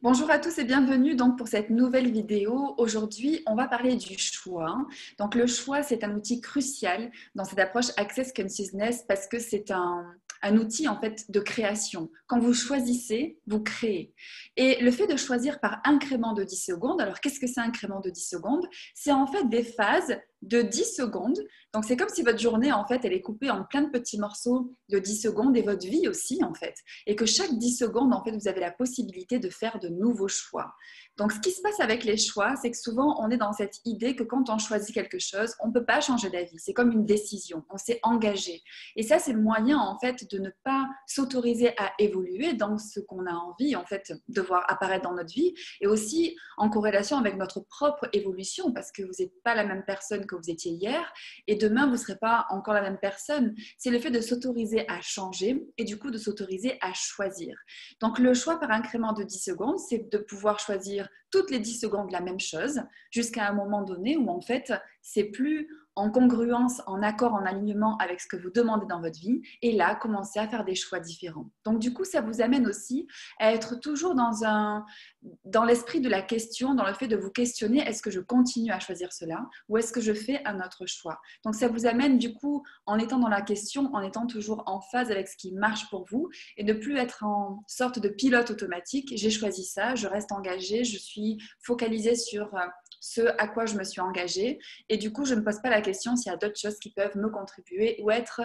Bonjour à tous et bienvenue donc pour cette nouvelle vidéo. Aujourd'hui, on va parler du choix. Donc le choix, c'est un outil crucial dans cette approche Access Consciousness parce que c'est un outil en fait de création. Quand vous choisissez, vous créez. Et le fait de choisir par incrément de 10 secondes, alors qu'est-ce que c'est un incrément de 10 secondes? C'est en fait des phases de 10 secondes. Donc c'est comme si votre journée en fait, elle est coupée en plein de petits morceaux de 10 secondes et votre vie aussi en fait. Et que chaque 10 secondes, en fait, vous avez la possibilité de faire de nouveaux choix. Donc, ce qui se passe avec les choix, c'est que souvent, on est dans cette idée que quand on choisit quelque chose, on ne peut pas changer d'avis. C'est comme une décision. On s'est engagé. Et ça, c'est le moyen, en fait, de ne pas s'autoriser à évoluer dans ce qu'on a envie, en fait, de voir apparaître dans notre vie. Et aussi en corrélation avec notre propre évolution, parce que vous n'êtes pas la même personne que vous étiez hier. Et demain, vous ne serez pas encore la même personne. C'est le fait de s'autoriser à changer et du coup de s'autoriser à choisir. Donc le choix par incrément de 10 secondes, c'est de pouvoir choisir toutes les 10 secondes la même chose jusqu'à un moment donné où en fait, c'est plus en congruence, en accord, en alignement avec ce que vous demandez dans votre vie et là, commencer à faire des choix différents. Donc du coup, ça vous amène aussi à être toujours dans l'esprit de la question, dans le fait de vous questionner, est-ce que je continue à choisir cela ou est-ce que je fais un autre choix? Donc ça vous amène du coup, en étant dans la question, en étant toujours en phase avec ce qui marche pour vous et ne plus être en sorte de pilote automatique. J'ai choisi ça, je reste engagée, je suis focalisée sur ce à quoi je me suis engagée et du coup je ne me pose pas la question s'il y a d'autres choses qui peuvent me contribuer ou être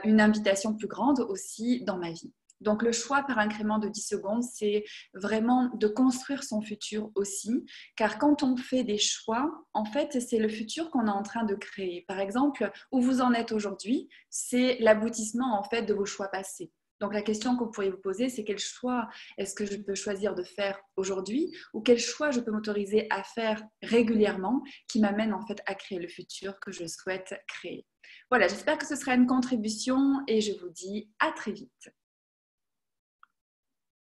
une invitation plus grande aussi dans ma vie. Donc le choix par incrément de 10 secondes, c'est vraiment de construire son futur aussi, car quand on fait des choix, en fait, c'est le futur qu'on est en train de créer. Par exemple, où vous en êtes aujourd'hui, c'est l'aboutissement en fait de vos choix passés. Donc la question que vous pourriez vous poser, c'est quel choix est-ce que je peux choisir de faire aujourd'hui ou quel choix je peux m'autoriser à faire régulièrement qui m'amène en fait à créer le futur que je souhaite créer. Voilà, j'espère que ce sera une contribution et je vous dis à très vite.